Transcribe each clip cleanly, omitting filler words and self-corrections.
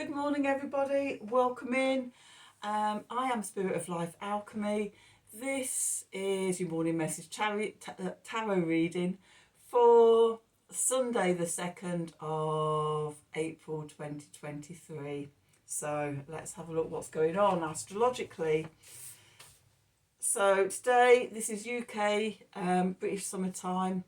Good morning, everybody. Welcome in. I am Spirit of Life Alchemy. This is your morning message tarot reading for Sunday, the 2nd of April 2023. So let's have a look what's going on astrologically. So today, this is UK British summertime.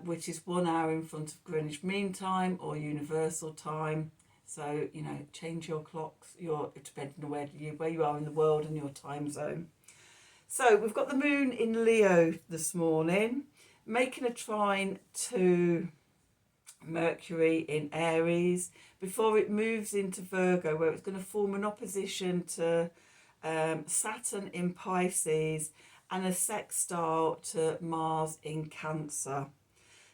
Which is 1 hour in front of Greenwich Mean Time or Universal Time. So, you know, change your clocks, depending on where you are in the world and your time zone. So we've got the moon in Leo this morning, making a trine to Mercury in Aries before it moves into Virgo, where it's going to form an opposition to Saturn in Pisces and a sextile to Mars in Cancer.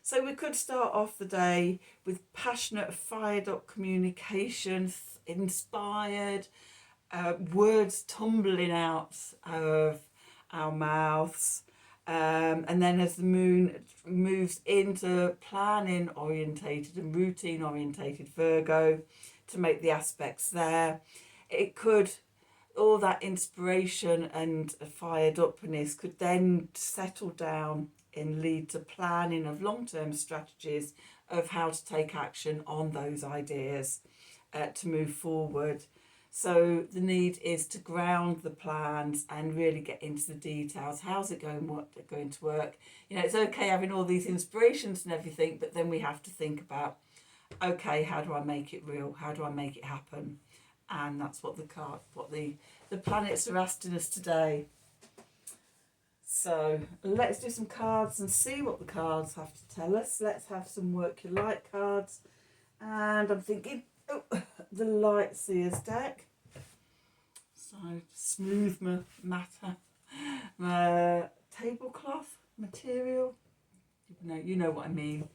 So we could start off the day with passionate, fired up communication, inspired, words tumbling out of our mouths. And then as the moon moves into planning orientated and routine orientated Virgo to make the aspects there, it could, all that inspiration and fired upness could then settle down and lead to planning of long-term strategies of how to take action on those ideas to move forward. So the need is to ground the plans and really get into the details. How's it going? What's it going to work? You know, it's okay having all these inspirations and everything, but then we have to think about, okay, how do I make it real? How do I make it happen? And that's what the planets are asking us today. So let's do some cards and see what the cards have to tell us. Let's have some Work Your Light cards. And I'm thinking, the Light Seers deck. So smooth matter. Tablecloth material. You know what I mean.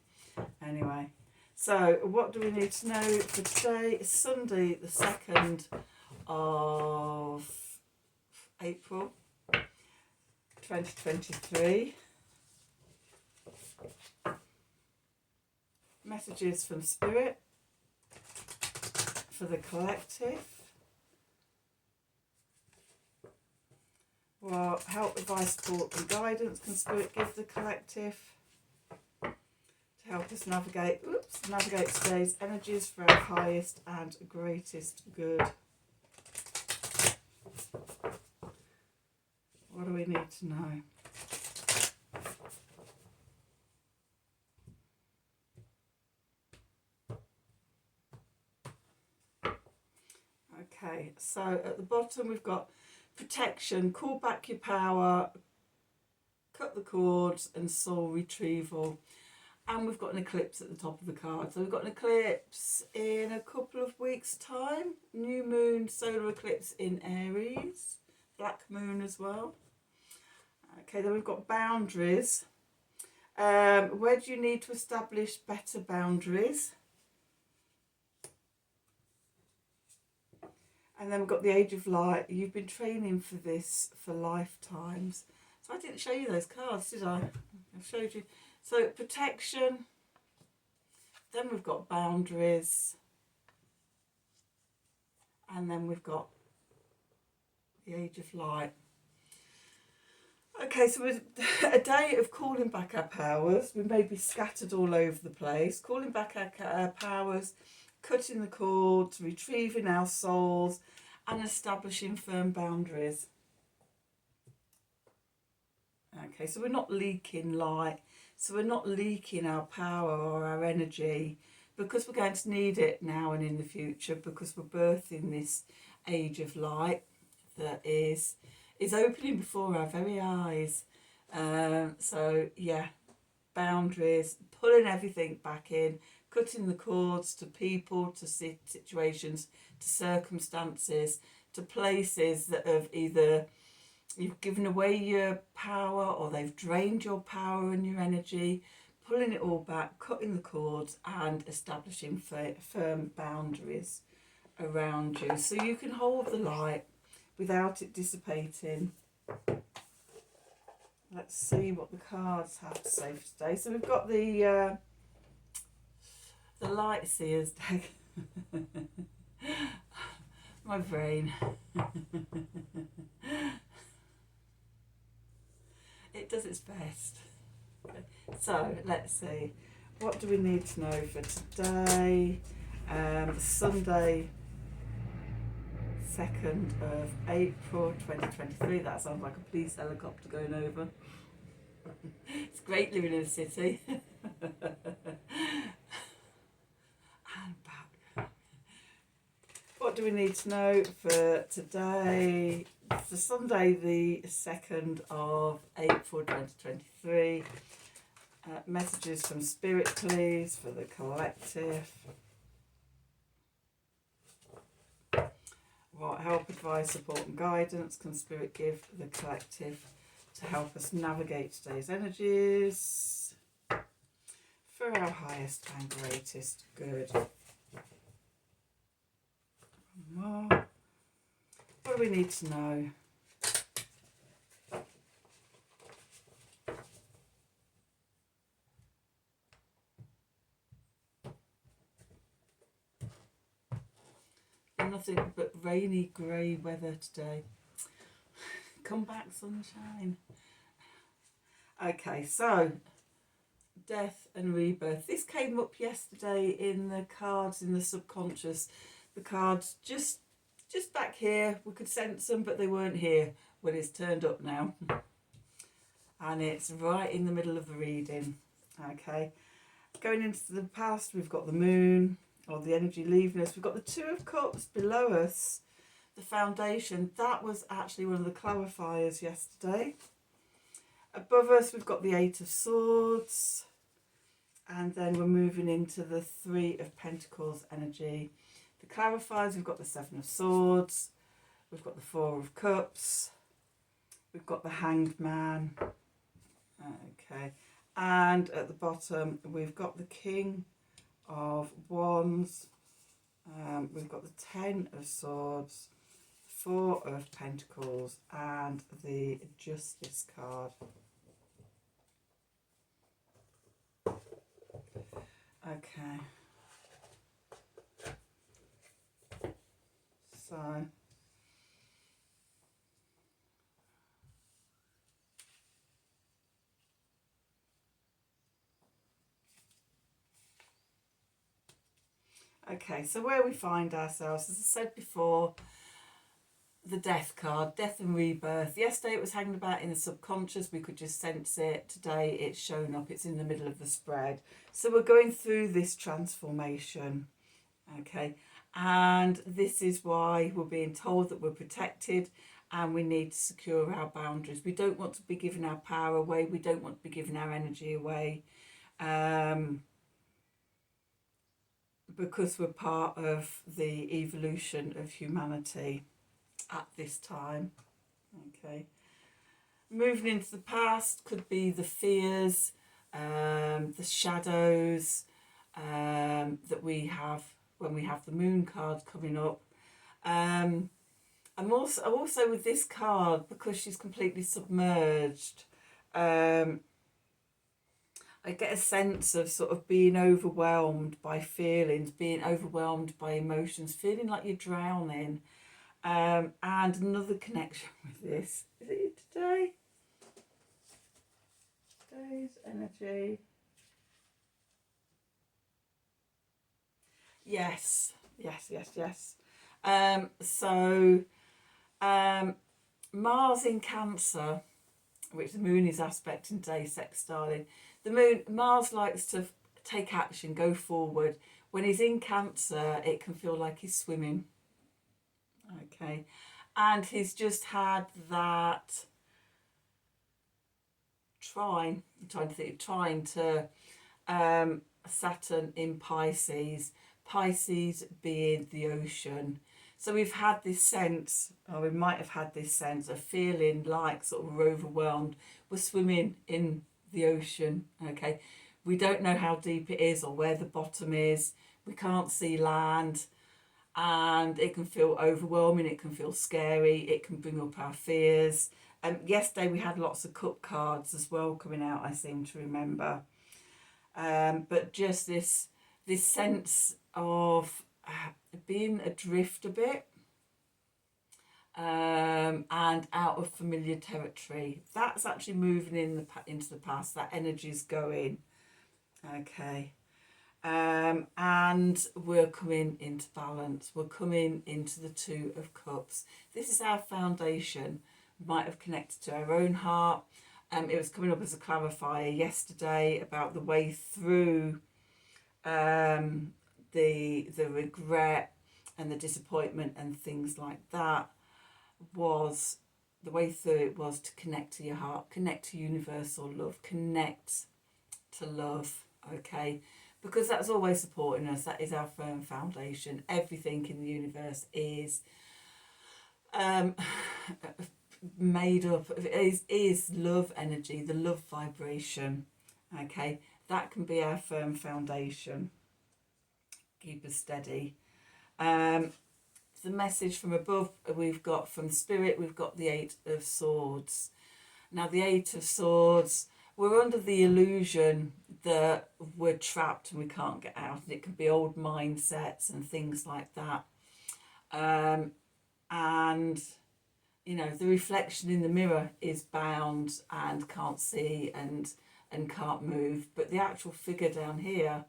Anyway. So what do we need to know for today? It's Sunday, the 2nd of April 2023. Messages from Spirit for the collective. Well, help, advice, support and guidance can Spirit give the collective to help us navigate today's energies for our highest and greatest good. What do we need to know? Okay, so at the bottom we've got protection, call back your power, cut the cords and soul retrieval. And we've got an eclipse at the top of the card. So we've got an eclipse in a couple of weeks' time. New moon, solar eclipse in Aries. Black moon as well. Okay, then we've got boundaries. Where do you need to establish better boundaries? And then we've got the Age of Light. You've been training for this for lifetimes. So I didn't show you those cards, did I? I showed you. So protection. Then we've got boundaries. And then we've got the Age of Light. Okay, so with a day of calling back our powers. We may be scattered all over the place. Calling back our powers, cutting the cords, retrieving our souls, and establishing firm boundaries. Okay, so we're not leaking light. So we're not leaking our power or our energy because we're going to need it now and in the future, because we're birthing this age of light that is opening before our very eyes. So yeah, boundaries, pulling everything back in, cutting the cords to people, to situations, to circumstances, to places that have either you've given away your power or they've drained your power and your energy, pulling it all back, cutting the cords and establishing firm boundaries around you so you can hold the light without it dissipating. Let's see what the cards have to say for today. So we've got the Light Seers deck. My brain. It does its best. Okay. So let's see. What do we need to know for today? Sunday, 2nd of April 2023. That sounds like a police helicopter going over. It's great living in a city. And back. What do we need to know for today? For Sunday, the 2nd of April 2023. Messages from Spirit, please, for the collective. What help, advice, support and guidance can Spirit give the collective to help us navigate today's energies for our highest and greatest good? One more. What do we need to know? Nothing but rainy grey weather today. Come back, sunshine. Okay, so death and rebirth. This came up yesterday in the cards in the subconscious. The cards just back here. We could sense them, but they weren't here. Well, it's turned up now. And it's right in the middle of the reading. Okay. Going into the past, we've got the moon, or the energy leaving us. We've got the Two of Cups below us, the foundation. That was actually one of the clarifiers yesterday. Above us, we've got the Eight of Swords. And then we're moving into the Three of Pentacles energy. The clarifiers, we've got the Seven of Swords. We've got the Four of Cups. We've got the Hanged Man. Okay. And at the bottom, we've got the King of Wands. We've got the Ten of Swords, Four of Pentacles, and the Justice card. Okay. So okay, so where we find ourselves, as I said before, the Death card, death and rebirth. Yesterday it was hanging about in the subconscious, we could just sense it. Today it's shown up, it's in the middle of the spread. So we're going through this transformation, okay? And this is why we're being told that we're protected and we need to secure our boundaries. We don't want to be giving our power away. We don't want to be giving our energy away. Because we're part of the evolution of humanity at this time. Okay. Moving into the past could be the fears, the shadows that we have when we have the moon card coming up. I'm also with this card, because she's completely submerged, I get a sense of sort of being overwhelmed by feelings, being overwhelmed by emotions, feeling like you're drowning. And another connection with this, is it today? Today's energy. Yes. Mars in Cancer, which the moon is aspecting today, sextiling. The moon, Mars likes to take action, go forward. When he's in Cancer, it can feel like he's swimming. Okay. And he's just had that trine to Saturn in Pisces. Pisces being the ocean. So we've had this sense, or we might have had this sense of feeling like sort of overwhelmed. We're swimming in the ocean, okay? We don't know how deep it is or where the bottom is. We can't see land, and it can feel overwhelming. It can feel scary. It can bring up our fears. Yesterday we had lots of cup cards as well coming out, I seem to remember. But just this sense of being adrift a bit, and out of familiar territory. That's actually moving into the past. That energy is going. Okay. And we're coming into balance. We're coming into the Two of Cups. This is our foundation. We might have connected to our own heart. It was coming up as a clarifier yesterday about the way through the regret and the disappointment and things like that. Was the way through it was to connect to your heart, connect to universal love, connect to love. Okay, because that's always supporting us. That is our firm foundation. Everything in the universe is made up of, is love energy, the love vibration. Okay, that can be our firm foundation. Keep us steady. The message from above, we've got from Spirit, we've got the Eight of Swords. Now the Eight of Swords, we're under the illusion that we're trapped and we can't get out. And it can be old mindsets and things like that. And, you know, the reflection in the mirror is bound and can't see and can't move. But the actual figure down here,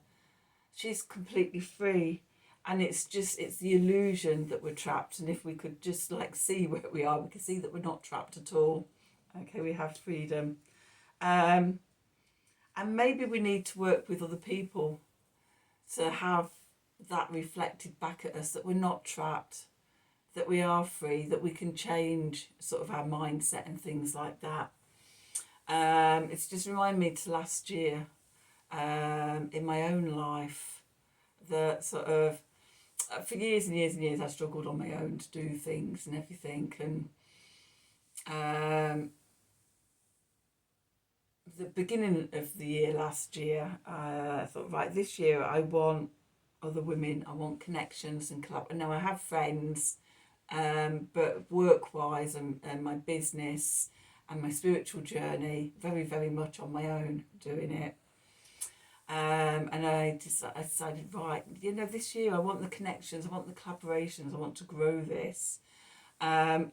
she's completely free. And it's the illusion that we're trapped. And if we could just like see where we are, we can see that we're not trapped at all. Okay, we have freedom. And maybe we need to work with other people to have that reflected back at us, that we're not trapped, that we are free, that we can change sort of our mindset and things like that. It's just reminded me to last year in my own life that sort of for years and years and years I struggled on my own to do things and everything, and the beginning of the year last year I thought, right, this year I want other women, I want connections and collab. Now I have friends, but work-wise and my business and my spiritual journey, very, very much on my own doing it. And I decided, right, you know, this year I want the connections, I want the collaborations, I want to grow this. And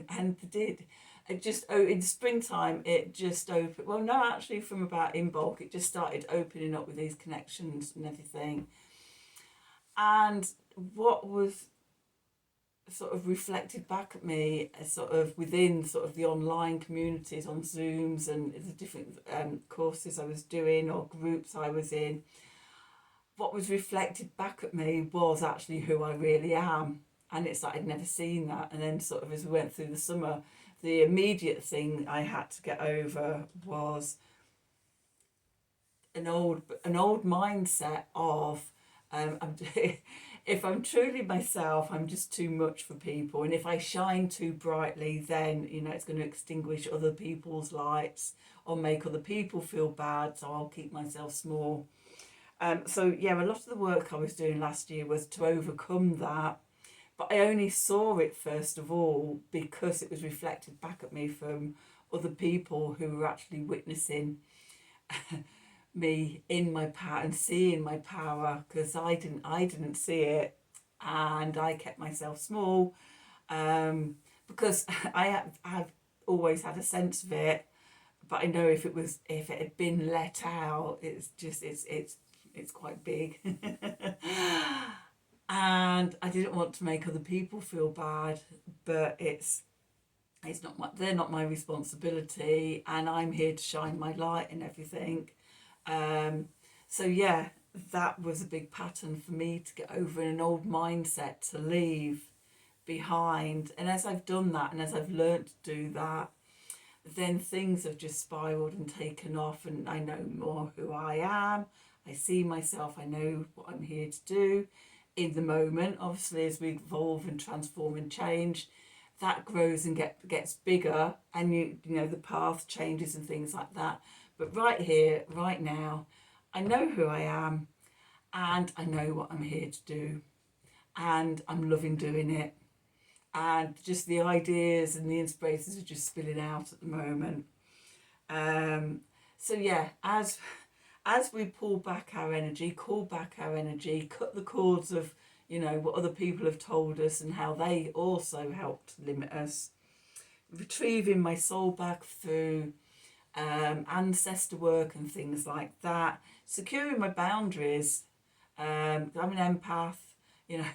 it did. It just, in springtime, it just opened. Well, no, actually, from about in bulk, it just started opening up with these connections and everything. And what was sort of reflected back at me sort of within sort of the online communities on Zooms and the different courses I was doing or groups I was in, what was reflected back at me was actually who I really am. And it's like I'd never seen that. And then sort of as we went through the summer, the immediate thing I had to get over was an old mindset of if I'm truly myself, I'm just too much for people. And if I shine too brightly, then, you know, it's going to extinguish other people's lights or make other people feel bad. So I'll keep myself small. So, yeah, a lot of the work I was doing last year was to overcome that. But I only saw it, first of all, because it was reflected back at me from other people who were actually witnessing me in my power and seeing my power, because I didn't see it, and I kept myself small, because I've always had a sense of it, but I know if it had been let out, it's quite big. And I didn't want to make other people feel bad, but it's not they're not my responsibility, and I'm here to shine my light and everything. So yeah, that was a big pattern for me to get over, an old mindset to leave behind. And as I've done that, and as I've learned to do that, then things have just spiraled and taken off, and I know more who I am. I see myself, I know what I'm here to do in the moment. Obviously, as we evolve and transform and change, that grows and gets bigger, and you know the path changes and things like that. But right here, right now, I know who I am, and I know what I'm here to do, and I'm loving doing it. And just the ideas and the inspirations are just spilling out at the moment. So yeah, as we pull back our energy, call back our energy, cut the cords of, you know, what other people have told us and how they also helped limit us. Retrieving my soul back through ancestor work and things like that. Securing my boundaries. I'm an empath, you know,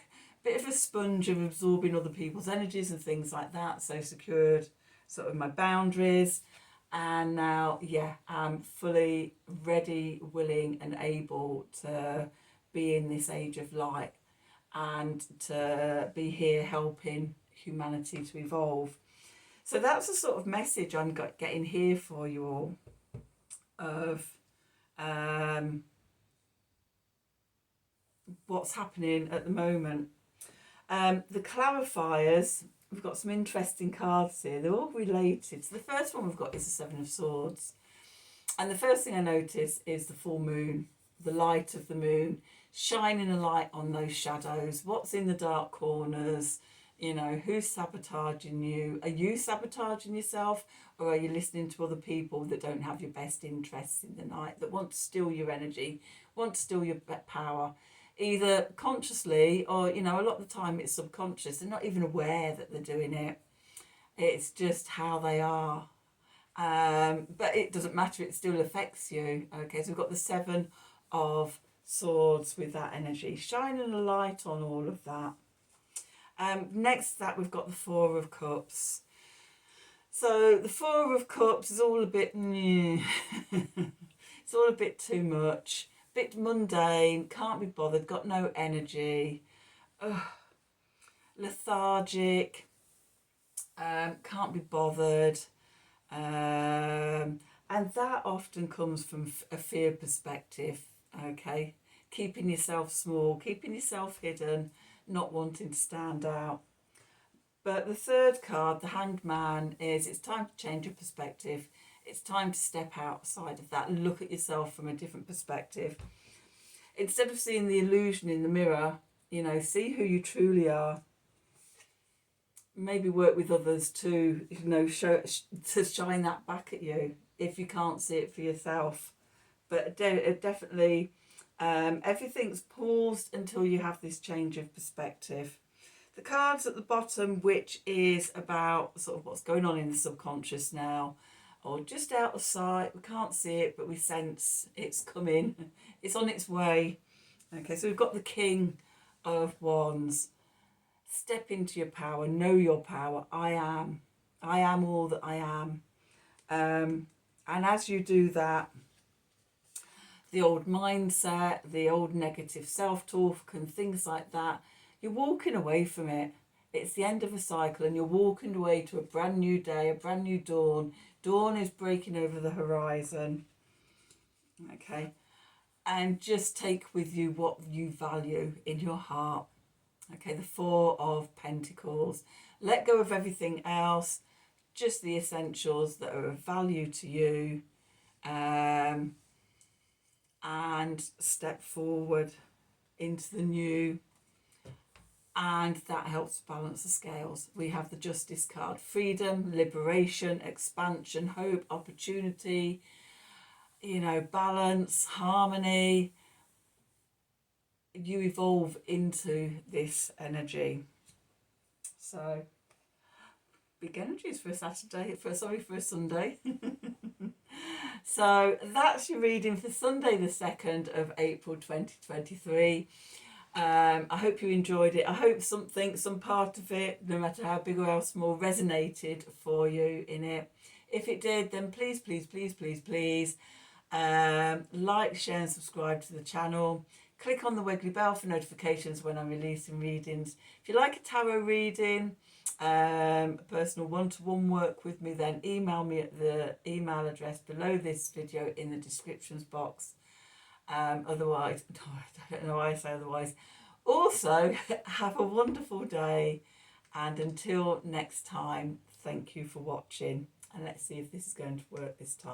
bit of a sponge of absorbing other people's energies and things like that. So secured sort of my boundaries. And now, yeah, I'm fully ready, willing and able to be in this age of light and to be here helping humanity to evolve. So that's the sort of message I'm getting here for you all of what's happening at the moment. The clarifiers, we've got some interesting cards here. They're all related. So the first one we've got is the Seven of Swords. And the first thing I notice is the full moon, the light of the moon, shining a light on those shadows. What's in the dark corners? You know, who's sabotaging you? Are you sabotaging yourself, or are you listening to other people that don't have your best interests in the night, that want to steal your energy, want to steal your power, either consciously or, you know, a lot of the time it's subconscious. They're not even aware that they're doing it. It's just how they are. But it doesn't matter, it still affects you. Okay, so we've got the Seven of Swords with that energy, shining a light on all of that. Next to that, we've got the Four of Cups. So the Four of Cups is all a bit, it's all a bit too much, a bit mundane, can't be bothered, got no energy, lethargic, can't be bothered. And that often comes from a fear perspective, okay? Keeping yourself small, keeping yourself hidden, not wanting to stand out. But the third card, the Hanged Man, is it's time to change your perspective. It's time to step outside of that and look at yourself from a different perspective. Instead of seeing the illusion in the mirror, you know, see who you truly are. Maybe work with others to, you know, to shine that back at you if you can't see it for yourself. But definitely, everything's paused until you have this change of perspective. The cards at the bottom, which is about sort of what's going on in the subconscious now, or just out of sight. We can't see it, but we sense it's coming. It's on its way. Okay, so we've got the King of Wands. Step into your power, know your power. I am all that I am. And as you do that, the old mindset, the old negative self-talk and things like that, you're walking away from it. It's the end of a cycle and you're walking away to a brand new day, a brand new dawn. Dawn is breaking over the horizon. Okay. And just take with you what you value in your heart. Okay, the Four of Pentacles. Let go of everything else, just the essentials that are of value to you, and step forward into the new. And that helps balance the scales. We have the Justice card. Freedom, liberation, expansion, hope, opportunity, you know, balance, harmony. You evolve into this energy. So big energies for a Saturday, for a Sunday. So that's your reading for Sunday the 2nd of April 2023. I hope you enjoyed it. I hope some part of it, no matter how big or how small, resonated for you in it. If it did, then please like, share and subscribe to the channel. Click on the wiggly bell for notifications when I'm releasing readings. If you like a tarot reading, personal one-to-one work with me, then email me at the email address below this video in the descriptions box. Otherwise, I don't know why I say otherwise. Also, have a wonderful day, and until next time, thank you for watching, and let's see if this is going to work this time.